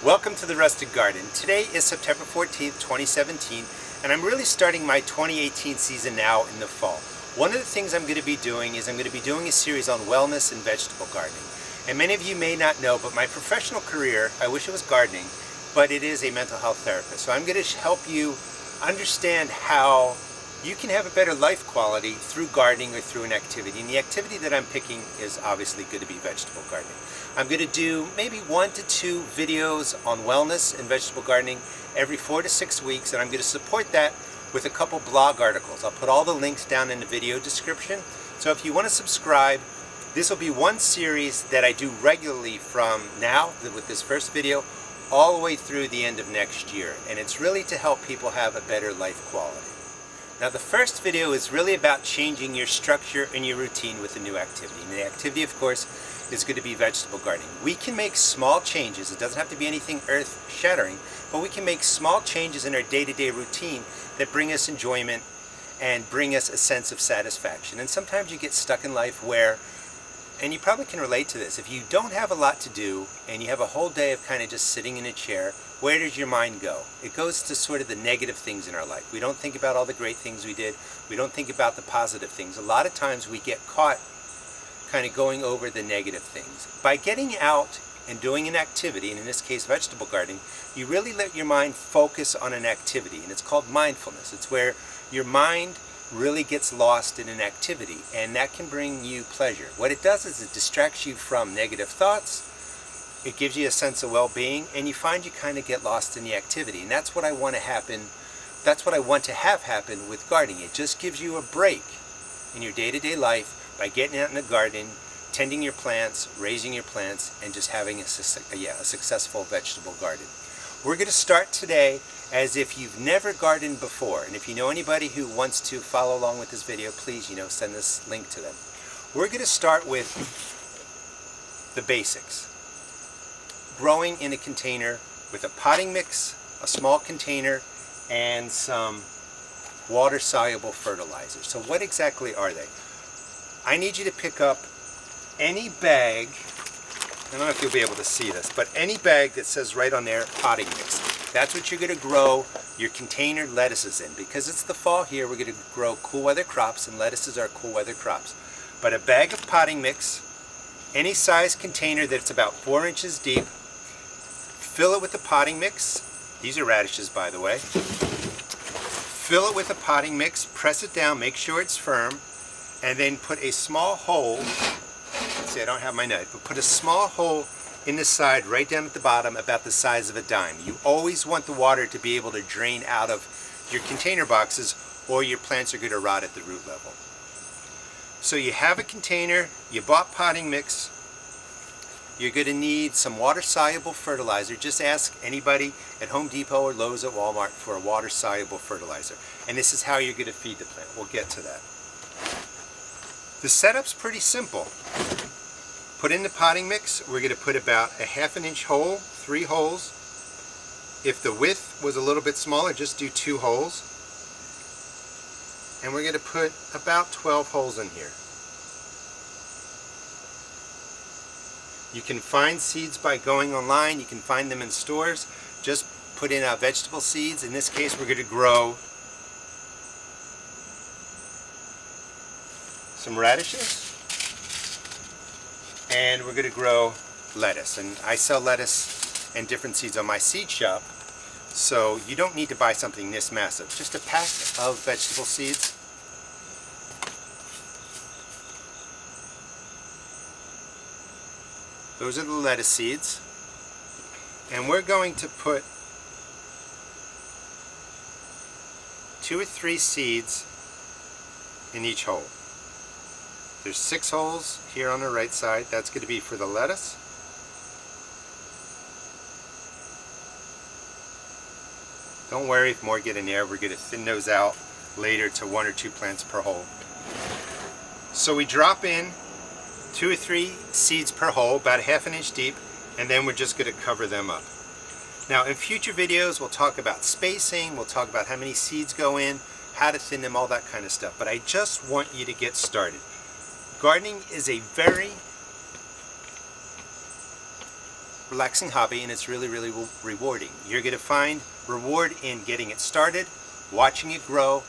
Welcome to the Rustic Garden. Today is September 14th, 2017, and I'm really starting my 2018 season now in the fall. One of the things I'm going to be doing is I'm going to be doing a series on wellness and vegetable gardening. And many of you may not know, but my professional career, I wish it was gardening, but it is a mental health therapist. So I'm going to help you understand how you can have a better life quality through gardening or through an activity. And the activity that I'm picking is obviously going to be vegetable gardening. I'm going to do maybe 1 to 2 videos on wellness and vegetable gardening every 4 to 6 weeks, and I'm going to support that with a couple blog articles. I'll put all the links down in the video description. So if you want to subscribe, this will be one series that I do regularly from now, with this first video, all the way through the end of next year. And it's really to help people have a better life quality. Now the first video is really about changing your structure and your routine with a new activity. And the activity, of course, is going to be vegetable gardening. We can make small changes. It doesn't have to be anything earth-shattering, but we can make small changes in our day-to-day routine that bring us enjoyment and bring us a sense of satisfaction. And sometimes you get stuck in life where, and you probably can relate to this, if you don't have a lot to do and you have a whole day of kind of just sitting in a chair, where does your mind go? It goes to sort of the negative things in our life. We don't think about all the great things we did. We don't think about the positive things. A lot of times we get caught kind of going over the negative things. By getting out and doing an activity, and in this case vegetable gardening, you really let your mind focus on an activity, and it's called mindfulness. It's where your mind really gets lost in an activity, and that can bring you pleasure. What it does is it distracts you from negative thoughts. It gives you a sense of well-being, and you find you kind of get lost in the activity. And that's what I want to happen. That's what I want to have happen with gardening. It just gives you a break in your day-to-day life by getting out in the garden, tending your plants, raising your plants, and just having a successful vegetable garden. We're going to start today as if you've never gardened before. And if you know anybody who wants to follow along with this video, please, send this link to them. We're going to start with the basics. Growing in a container with a potting mix, a small container, and some water-soluble fertilizers. So what exactly are they? I need you to pick up any bag, I don't know if you'll be able to see this, but any bag that says right on there, potting mix. That's what you're going to grow your container lettuces in. Because it's the fall here, we're going to grow cool weather crops, and lettuces are cool weather crops. But a bag of potting mix, any size container that's about 4 inches deep, fill it with the potting mix. These are radishes, by the way. Fill it with the potting mix, press it down, make sure it's firm, and then put a small hole. Let's see, I don't have my knife, but put a small hole in the side right down at the bottom about the size of a dime. You always want the water to be able to drain out of your container boxes, or your plants are going to rot at the root level. So you have a container, you bought potting mix, you're going to need some water-soluble fertilizer. Just ask anybody at Home Depot or Lowe's at Walmart for a water-soluble fertilizer. And this is how you're going to feed the plant. We'll get to that. The setup's pretty simple. Put in the potting mix. We're going to put about a 1/2 inch hole, 3 holes. If the width was a little bit smaller, just do 2 holes. And we're going to put about 12 holes in here. You can find seeds by going online. You can find them in stores. Just put in vegetable seeds. In this case, we're going to grow some radishes, and we're going to grow lettuce. And I sell lettuce and different seeds on my seed shop, so you don't need to buy something this massive. Just a pack of vegetable seeds. Those are the lettuce seeds, and we're going to put 2 or 3 seeds in each hole. There's 6 holes here on the right side. That's going to be for the lettuce. Don't worry if more get in there. We're going to thin those out later to 1 or 2 plants per hole. So we drop in 2 or 3 seeds per hole, about a 1/2 inch deep, and then we're just going to cover them up. Now in future videos we'll talk about spacing, we'll talk about how many seeds go in, how to thin them, all that kind of stuff. But I just want you to get started. Gardening is a very relaxing hobby, and it's really, really rewarding. You're going to find reward in getting it started, watching it grow,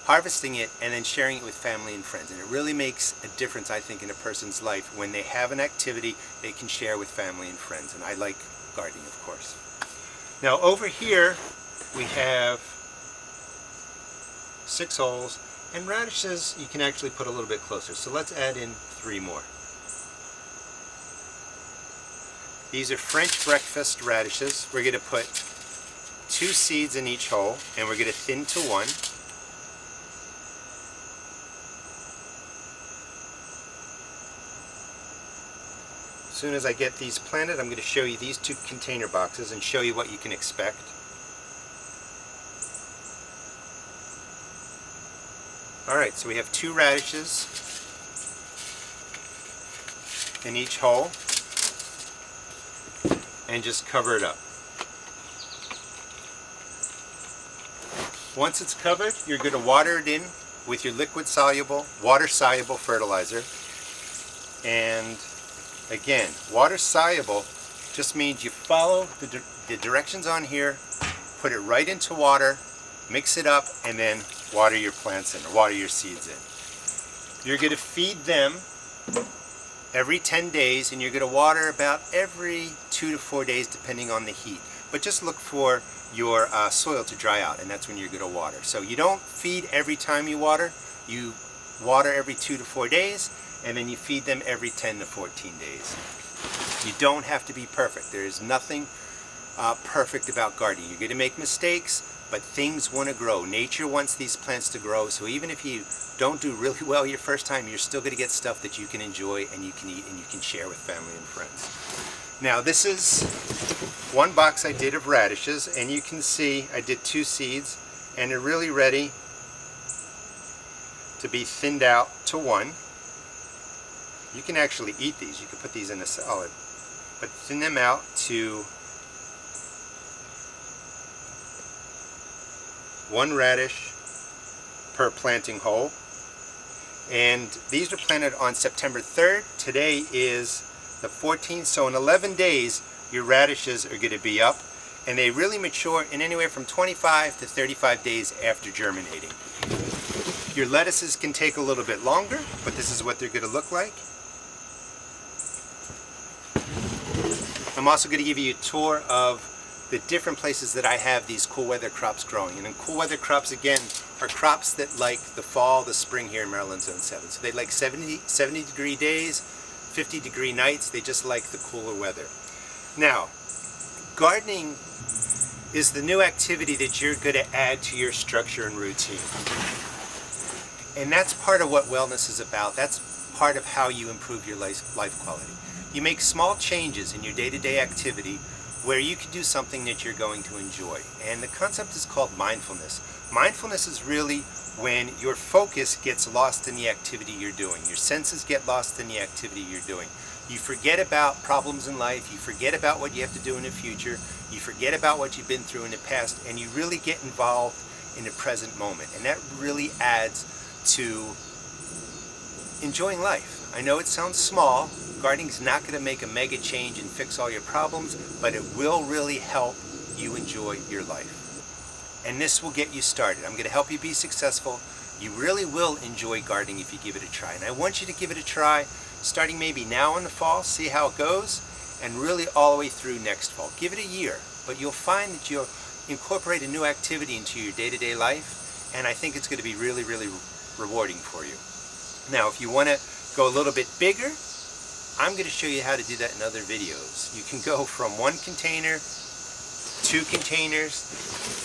harvesting it, and then sharing it with family and friends. And it really makes a difference, I think, in a person's life when they have an activity they can share with family and friends. And I like gardening, of course. Now over here we have 6 holes, and radishes you can actually put a little bit closer. So let's add in 3 more. These are French breakfast radishes. We're going to put 2 seeds in each hole, and we're going to thin to 1. As soon as I get these planted, I'm going to show you these 2 container boxes and show you what you can expect. Alright, so we have 2 radishes in each hole, and just cover it up. Once it's covered, you're going to water it in with your water-soluble fertilizer. And again, water-soluble just means you follow the directions on here, put it right into water, mix it up, and then water your plants in, or water your seeds in. You're going to feed them every 10 days, and you're going to water about every 2 to 4 days depending on the heat. But just look for your soil to dry out, and that's when you're going to water. So you don't feed every time you water water every 2 to 4 days, and then you feed them every 10 to 14 days. You don't have to be perfect. There is nothing perfect about gardening. You're going to make mistakes, but things want to grow. Nature wants these plants to grow, so even if you don't do really well your first time, you're still going to get stuff that you can enjoy and you can eat and you can share with family and friends. Now this is 1 box I did of radishes, and you can see I did 2 seeds, and they're really ready to be thinned out to 1. You can actually eat these. You can put these in a salad, but thin them out to 1 radish per planting hole. And these were planted on September 3rd. Today is the 14th, so in 11 days your radishes are going to be up, and they really mature in anywhere from 25 to 35 days after germinating. Your lettuces can take a little bit longer, but this is what they're going to look like. I'm also going to give you a tour of the different places that I have these cool weather crops growing. And in cool weather crops, again, are crops that like the fall, the spring here in Maryland Zone 7. So they like 70 degree days, 50 degree nights. They just like the cooler weather. Now, gardening is the new activity that you're going to add to your structure and routine. And that's part of what wellness is about. That's part of how you improve your life quality. You make small changes in your day-to-day activity where you can do something that you're going to enjoy. And the concept is called mindfulness. Mindfulness is really when your focus gets lost in the activity you're doing. Your senses get lost in the activity you're doing. You forget about problems in life. You forget about what you have to do in the future. You forget about what you've been through in the past, and you really get involved in the present moment. And that really adds to enjoying life. I know it sounds small. Gardening's not going to make a mega change and fix all your problems, but it will really help you enjoy your life. And this will get you started. I'm going to help you be successful. You really will enjoy gardening if you give it a try. And I want you to give it a try starting maybe now in the fall, see how it goes, and really all the way through next fall. Give it a year, but you'll find that you'll incorporate a new activity into your day-to-day life, and I think it's going to be really, really rewarding for you. Now, if you want to go a little bit bigger, I'm going to show you how to do that in other videos. You can go from 1 container, 2 containers,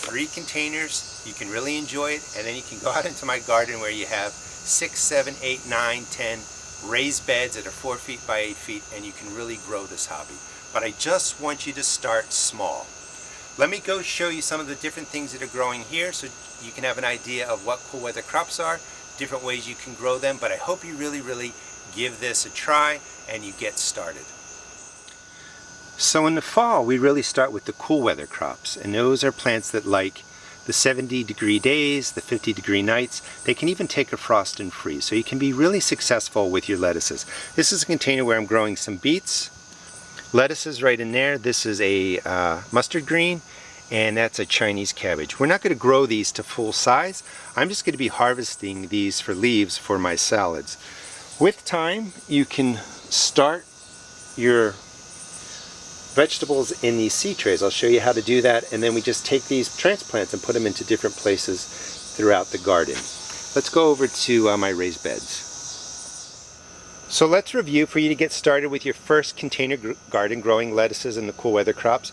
3 containers. You can really enjoy it, and then you can go out into my garden where you have 6, 7, 8, 9, 10 raised beds that are 4 feet by 8 feet, and you can really grow this hobby. But I just want you to start small. Let me go show you some of the different things that are growing here so you can have an idea of what cool weather crops are, different ways you can grow them, but I hope you really give this a try and you get started. So in the fall, we really start with the cool weather crops, and those are plants that like the 70 degree days, the 50 degree nights. They can even take a frost and freeze, so you can be really successful with your lettuces. This is a container where I'm growing some beets, Lettuce is right in there. This is a mustard green, and that's a Chinese cabbage. We're not going to grow these to full size. I'm just going to be harvesting these for leaves for my salads. With time, you can start your vegetables in these seed trays. I'll show you how to do that, and then we just take these transplants and put them into different places throughout the garden. Let's go over to my raised beds. So let's review for you to get started with your first container garden growing lettuces and the cool weather crops.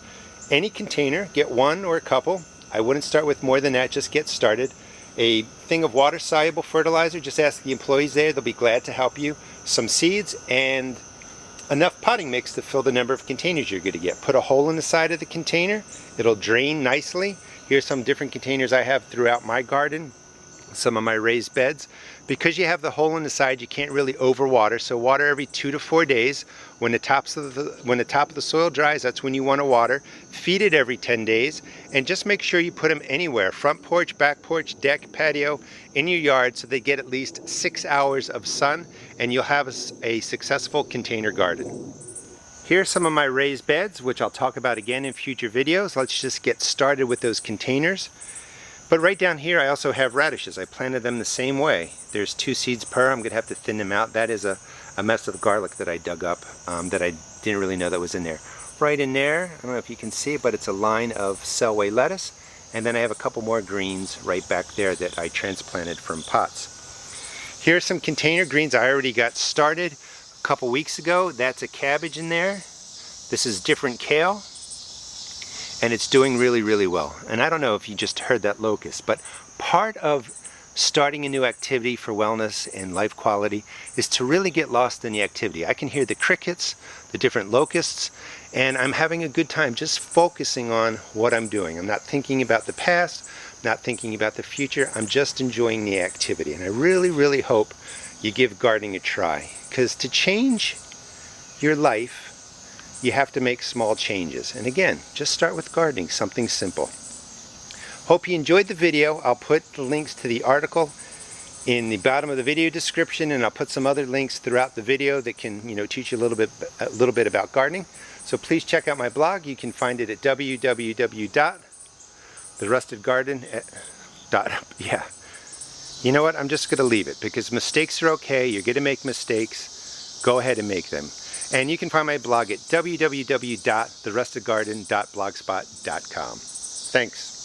Any container, get one or a couple. I wouldn't start with more than that, just get started. A thing of water soluble fertilizer, just ask the employees there, they'll be glad to help you. Some seeds and enough potting mix to fill the number of containers you're going to get. Put a hole in the side of the container, it'll drain nicely. Here's some different containers I have throughout my garden. Some of my raised beds. Because you have the hole in the side, you can't really overwater, so water every 2 to 4 days. When the top of the soil dries, that's when you want to water. Feed it every 10 days, and just make sure you put them anywhere, front porch, back porch, deck, patio, in your yard, so they get at least 6 hours of sun, and you'll have a successful container garden. Here's some of my raised beds, which I'll talk about again in future videos. Let's just get started with those containers. But right down here I also have radishes. I planted them the same way. There's 2 seeds per. I'm going to have to thin them out. That is a mess of garlic that I dug up that I didn't really know that was in there. Right in there, I don't know if you can see it, but it's a line of Selway lettuce. And then I have a couple more greens right back there that I transplanted from pots. Here's some container greens I already got started a couple weeks ago. That's a cabbage in there. This is different kale. And it's doing really, really well. And I don't know if you just heard that locust, but part of starting a new activity for wellness and life quality is to really get lost in the activity. I can hear the crickets, the different locusts, and I'm having a good time just focusing on what I'm doing. I'm not thinking about the past, not thinking about the future. I'm just enjoying the activity. And I really, really hope you give gardening a try, because to change your life, you have to make small changes. And again, just start with gardening, something simple. Hope you enjoyed the video. I'll put the links to the article in the bottom of the video description, and I'll put some other links throughout the video that can, teach you a little bit about gardening. So please check out my blog. You can find it at www.therustedgarden.com. Yeah. You know what? I'm just going to leave it, because mistakes are okay. You're going to make mistakes. Go ahead and make them. And you can find my blog at www.therustedgarden.blogspot.com. Thanks.